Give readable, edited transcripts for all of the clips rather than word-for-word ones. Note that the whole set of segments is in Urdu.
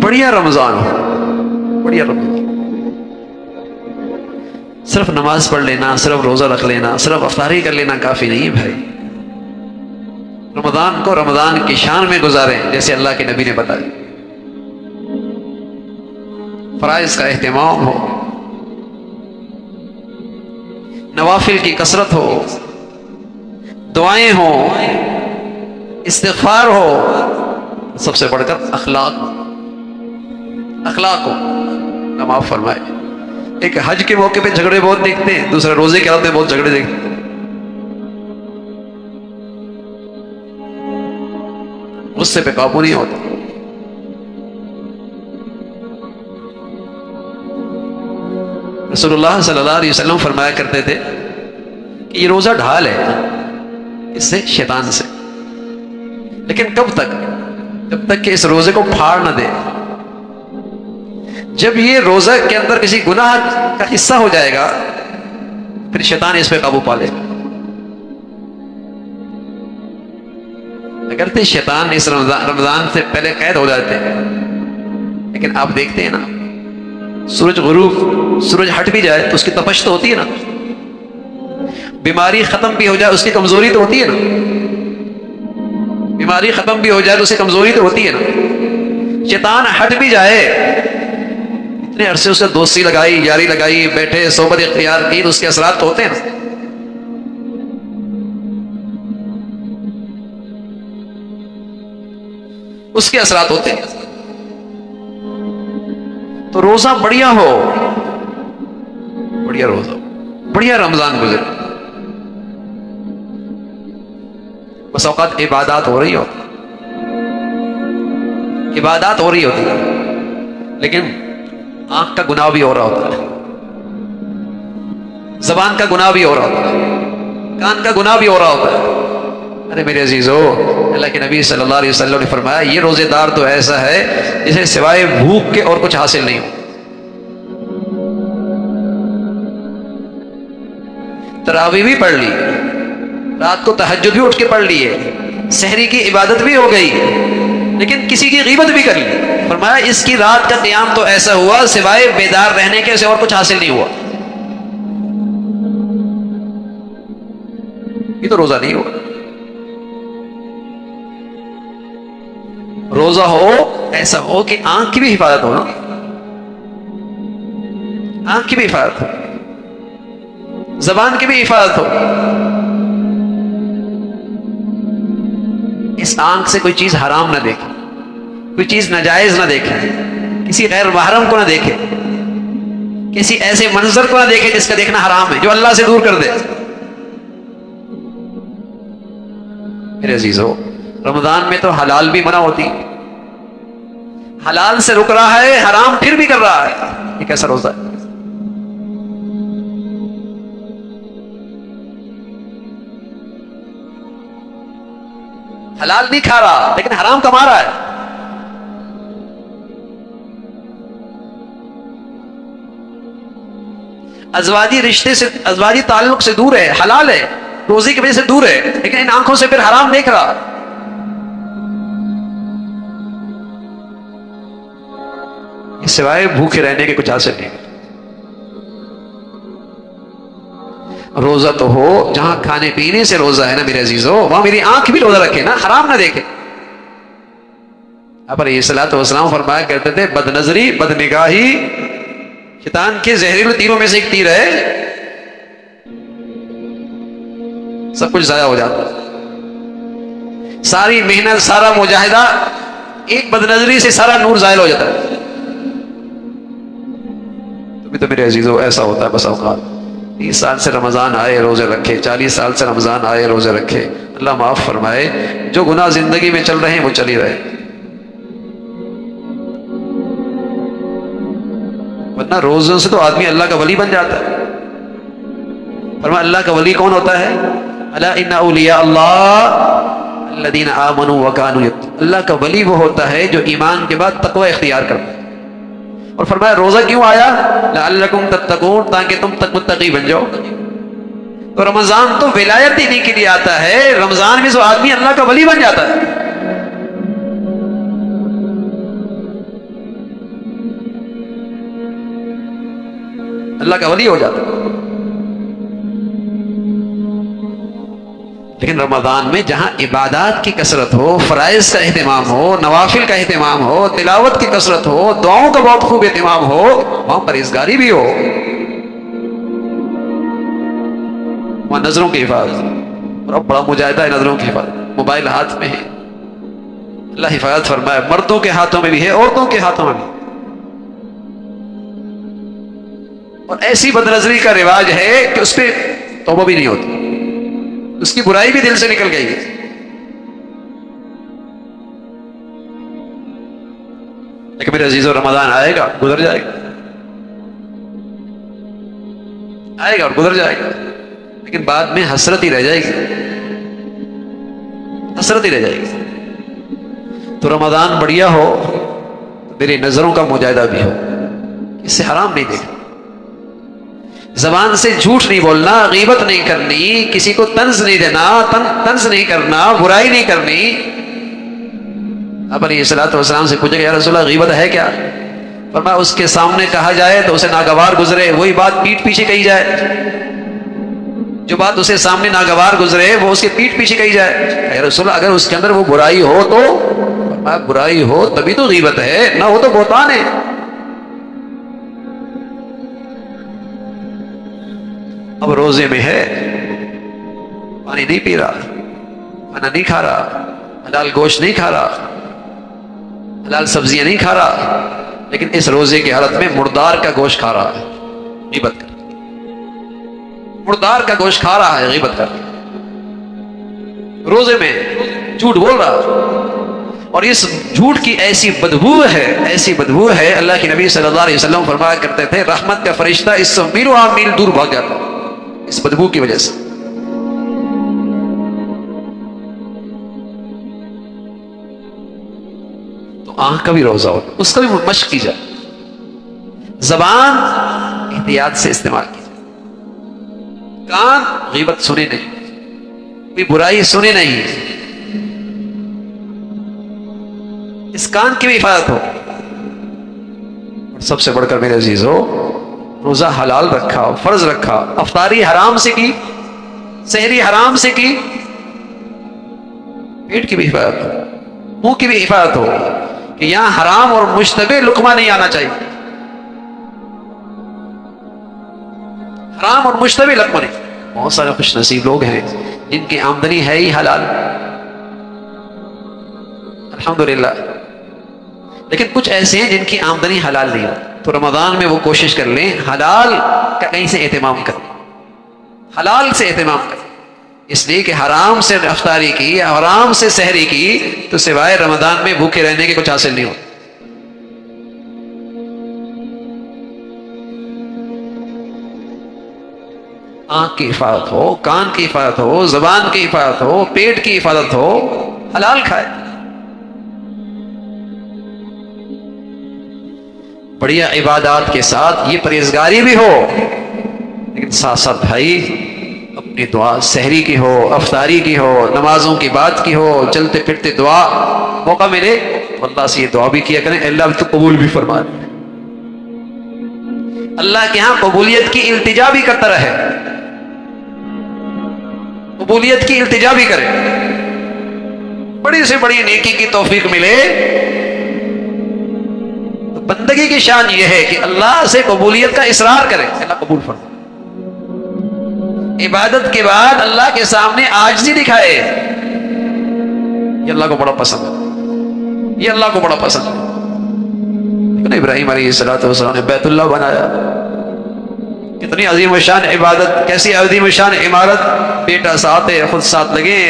بڑھیا رمضان ہو، بڑھیا رمضان، صرف نماز پڑھ لینا، صرف روزہ رکھ لینا، صرف افطاری کر لینا کافی نہیں بھائی. رمضان کو رمضان کی شان میں گزاریں جیسے اللہ کے نبی نے بتایا. فرائض کا اہتمام ہو، نوافل کی کثرت ہو، دعائیں ہوں، استغفار ہو، سب سے بڑھ کر اخلاق کو اللہ معاف فرمائے. ایک حج کے موقع پہ جھگڑے بہت دیکھتے ہیں، دوسرے روزے کے حالت میں بہت جھگڑے دیکھتے ہیں. غصے پہ قابو نہیں ہوتا. رسول اللہ صلی اللہ علیہ وسلم فرمایا کرتے تھے کہ یہ روزہ ڈھال ہے اس سے شیطان سے، لیکن کب تک؟ جب تک کہ اس روزے کو پھاڑ نہ دے. جب یہ روزہ کے اندر کسی گناہ کا حصہ ہو جائے گا پھر شیطان اس پہ قابو پا لے گا. اگرچہ شیطان اس رمضان سے پہلے قید ہو جاتے ہیں، لیکن آپ دیکھتے ہیں نا، سورج غروب، سورج ہٹ بھی جائے تو اس کی تپش تو ہوتی ہے نا، بیماری ختم بھی ہو جائے اس کی کمزوری تو ہوتی ہے نا، بیماری ختم بھی ہو جائے تو اس کی کمزوری تو ہوتی ہے نا. شیطان ہٹ بھی جائے، اتنے عرصے اس سے دوستی لگائی، یاری لگائی، بیٹھے، صحبت اختیار کی، تو اس کے اثرات تو ہوتے ہیں نا. اس کے اثرات ہوتے ہیں. تو روزہ بڑھیا ہو، بڑھیا روزہ ہو، بڑھیا رمضان گزرے. بس اوقات عبادات ہو رہی ہوتی، عبادات ہو رہی ہوتی، لیکن آنکھ کا گناہ بھی ہو رہا ہوتا ہے، زبان کا گناہ بھی ہو رہا ہوتا ہے، کان کا گناہ بھی ہو رہا ہوتا ہے. ارے میرے عزیزو، اللہ کے نبی صلی اللہ علیہ وسلم نے فرمایا یہ روزے دار تو ایسا ہے جسے سوائے بھوک کے اور کچھ حاصل نہیں ہو. تراویح بھی پڑھ لی، رات کو تہجد بھی اٹھ کے پڑھ لیے، سحری کی عبادت بھی ہو گئی، لیکن کسی کی غیبت بھی کر لی. فرمایا اس کی رات کا قیام تو ایسا ہوا سوائے بیدار رہنے کے اسے اور کچھ حاصل نہیں ہوا. یہ تو روزہ نہیں ہوا. روزہ ہو ایسا ہو کہ آنکھ کی بھی حفاظت ہو نا، آنکھ کی بھی حفاظت ہو، زبان کی بھی حفاظت ہو. اس آنکھ سے کوئی چیز حرام نہ دیکھے، کوئی چیز ناجائز نہ دیکھے، کسی غیر محرم کو نہ دیکھے، کسی ایسے منظر کو نہ دیکھے جس کا دیکھنا حرام ہے، جو اللہ سے دور کر دے. میرے عزیزو، رمضان میں تو حلال بھی منع ہوتی، حلال سے رک رہا ہے، حرام پھر بھی کر رہا ہے. یہ کیسا روزہ ہے؟ حلال نہیں کھا رہا لیکن حرام کما رہا ہے. ازواجی رشتے سے، ازواجی تعلق سے دور ہے، حلال ہے، روزی کی وجہ سے دور ہے، لیکن ان آنکھوں سے پھر حرام دیکھ رہا. سوائے بھوکے رہنے کے کچھ حاصل نہیں. روزہ تو ہو جہاں کھانے پینے سے روزہ ہے نا میرے عزیزو، وہاں میری آنکھ بھی روزہ رکھے نا، حرام نہ دیکھے. آپ علیہ الصلوۃ والسلام فرمایا کرتے تھے بد نظری، بد نگاہی شیطان کے زہریلے تیروں میں سے ایک تیر ہے، سب کچھ ضائع ہو جاتا ہے. ساری محنت، سارا مجاہدہ، ایک بد نظری سے سارا نور زائل ہو جاتا ہے. تو میرے عزیزو ایسا ہوتا ہے بس اوقات 30 سال سے رمضان آئے روزے رکھے، 40 سال سے رمضان آئے روزے رکھے. اللہ معاف فرمائے، جو گناہ زندگی میں چل رہے ہیں وہ چل ہی رہے، ورنہ روزوں سے تو آدمی اللہ کا ولی بن جاتا ہے. فرمایا اللہ کا ولی کون ہوتا ہے؟ الا ان اولیاء اللہ الذین آمنوا وکانوا یتقون. اللہ کا ولی وہ ہوتا ہے جو ایمان کے بعد تقوی اختیار کرتا ہے. اور فرمایا روزہ کیوں آیا؟ لعلکم تتقون، تاکہ تم تک متقی بن جاؤ. تو رمضان تو ولایت دینے کے لیے آتا ہے، رمضان میں جو آدمی اللہ کا ولی بن جاتا ہے. اللہ کا ولی ہو جاتا ہے۔ لیکن رمضان میں جہاں عبادات کی کثرت ہو، فرائض کا اہتمام ہو، نوافل کا اہتمام ہو، تلاوت کی کثرت ہو، دعاؤں کا بہت خوب اہتمام ہو، وہاں پرہیزگاری بھی ہو، وہاں نظروں کی حفاظت، اور اب بڑا مجاہدہ ہے نظروں کی حفاظت، موبائل ہاتھ میں ہے، اللہ حفاظت فرمائے، مردوں کے ہاتھوں میں بھی ہے، عورتوں کے ہاتھوں میں بھی، اور ایسی بد نظری کا رواج ہے کہ اس پہ توبہ بھی نہیں ہوتی، اس کی برائی بھی دل سے نکل گئی ہے۔ لیکن میرے عزیزو، رمضان آئے گا، گزر جائے گا، آئے گا اور گزر جائے گا، لیکن بعد میں حسرت ہی رہ جائے گی، حسرت ہی رہ جائے گی۔ تو رمضان بڑھیا ہو تو میری نظروں کا مجاہدہ بھی ہو، اس سے حرام نہیں دیکھنا، زبان سے جھوٹ نہیں بولنا، غیبت نہیں کرنی، کسی کو طنز نہیں دینا، طنز نہیں کرنا، برائی نہیں کرنی۔ اب علیہ الصلوۃ والسلام سے پوچھا کہ یا رسول اللہ غیبت ہے کیا؟ فرمایا اس کے سامنے کہا جائے تو اسے ناگوار گزرے، وہی بات پیٹھ پیچھے کہی جائے، جو بات اسے سامنے ناگوار گزرے وہ اس کے پیٹھ پیچھے کہی جائے۔ یا رسول اللہ اگر اس کے اندر وہ برائی ہو تو؟ فرمایا برائی ہو تبھی تو غیبت ہے، نہ ہو تو بہتان ہے۔ اب روزے میں ہے، پانی نہیں پی رہا، کھانا نہیں کھا رہا، حلال گوشت نہیں کھا رہا، حلال سبزیاں نہیں کھا رہا، لیکن اس روزے کی حالت میں مردار کا گوشت کھا رہا ہے، غیبت کر، مردار کا گوشت کھا رہا ہے، غیبت کر، روزے میں جھوٹ بول رہا، اور اس جھوٹ کی ایسی بدبو ہے، ایسی بدبو ہے، اللہ کے نبی صلی اللہ علیہ وسلم فرمایا کرتے تھے رحمت کا فرشتہ اس سے میل و میل دور بھاگ جاتا اس بدبو کی وجہ سے۔ تو آنکھ کا بھی روزہ ہو، اس کا بھی مشق کی جائے، زبان احتیاط سے استعمال کی جائے، کان غیبت سنے نہیں، کوئی برائی سنے نہیں، اس کان کی بھی حفاظت ہو، اور سب سے بڑھ کر میرے عزیزو روزہ حلال رکھا، فرض رکھا، افطاری حرام سے کی، سحری حرام سے کی، پیٹ کی بھی حفاظت ہو، منہ کی بھی حفاظت ہو، کہ یہاں حرام اور مشتبہ لقمہ نہیں آنا چاہیے، حرام اور مشتبہ لقمہ نہیں۔ بہت سارے خوش نصیب لوگ ہیں جن کی آمدنی ہے ہی حلال، الحمدللہ، لیکن کچھ ایسے ہیں جن کی آمدنی حلال نہیں ہو، تو رمضان میں وہ کوشش کر لیں حلال کا کہیں سے اہتمام کریں، حلال سے اہتمام کریں، اس لیے کہ حرام سے افطاری کی، حرام سے سحری کی تو سوائے رمضان میں بھوکے رہنے کے کچھ حاصل نہیں ہوتا۔ آنکھ کی حفاظت ہو، کان کی حفاظت ہو، زبان کی حفاظت ہو، پیٹ کی حفاظت ہو، حلال کھائے، بڑھیا عبادات کے ساتھ یہ پرہیزگاری بھی ہو، لیکن ساتھ ساتھ بھائی اپنی دعا سحری کی ہو، افطاری کی ہو، نمازوں کی بات کی ہو، چلتے پھرتے دعا، موقع ملے اللہ سے یہ دعا بھی کیا کریں، اللہ تو قبول بھی فرما دے، اللہ کے ہاں قبولیت کی التجا بھی کرتا رہے، قبولیت کی التجا بھی کرے، بڑی سے بڑی نیکی کی توفیق ملے، تو بندگی کی شان یہ ہے کہ اللہ سے قبولیت کا اصرار کرے، اللہ قبول فرما، عبادت کے بعد اللہ کے سامنے عاجزی دکھائے، یہ اللہ کو بڑا پسند ہے، یہ اللہ کو بڑا پسند ہے۔ لیکن ابراہیم علیہ السلام نے بیت اللہ بنایا، کتنی عظیم شان عبادت، کیسی عظیم شان عمارت، بیٹا ساتھ ہے، خود ساتھ لگے،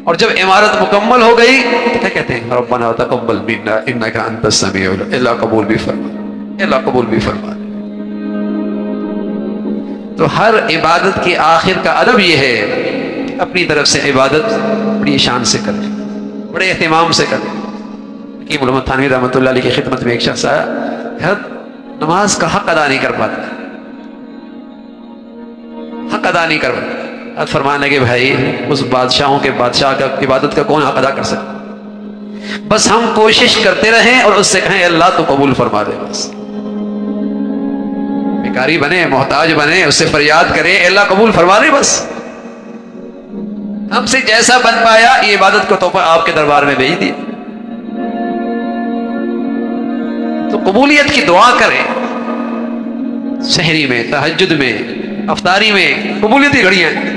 اور جب عمارت مکمل ہو گئی تو کیا کہتے ہیں ربنا تقبل منا انک انت السمیع العلیم، اللہ قبول بھی فرما، اللہ قبول بھی فرما۔ تو ہر عبادت کی آخر کا ادب یہ ہے کہ اپنی طرف سے عبادت بڑی شان سے کریں، بڑے اہتمام سے کریں۔ حکیم علامہ تھانوی رحمۃ اللہ علیہ کی خدمت میں ایک شخص آیا، نماز کا حق ادا نہیں کر پاتا، حق ادا نہیں کر پاتا، فرمانے کہ بھائی اس بادشاہوں کے بادشاہ کا عبادت کا کون حق ادا کر سکتا، بس ہم کوشش کرتے رہیں اور اس سے کہیں اللہ تو قبول فرما دے۔ بس بھکاری بنے، محتاج بنے، اس سے فریاد کرے، اے اللہ قبول فرما لے، بس ہم سے جیسا بن پایا یہ عبادت کو تحفہ آپ کے دربار میں بھیج دیا. تو قبولیت کی دعا کریں، سحری میں، تہجد میں، افطاری میں قبولیت کی گھڑیاں ہیں.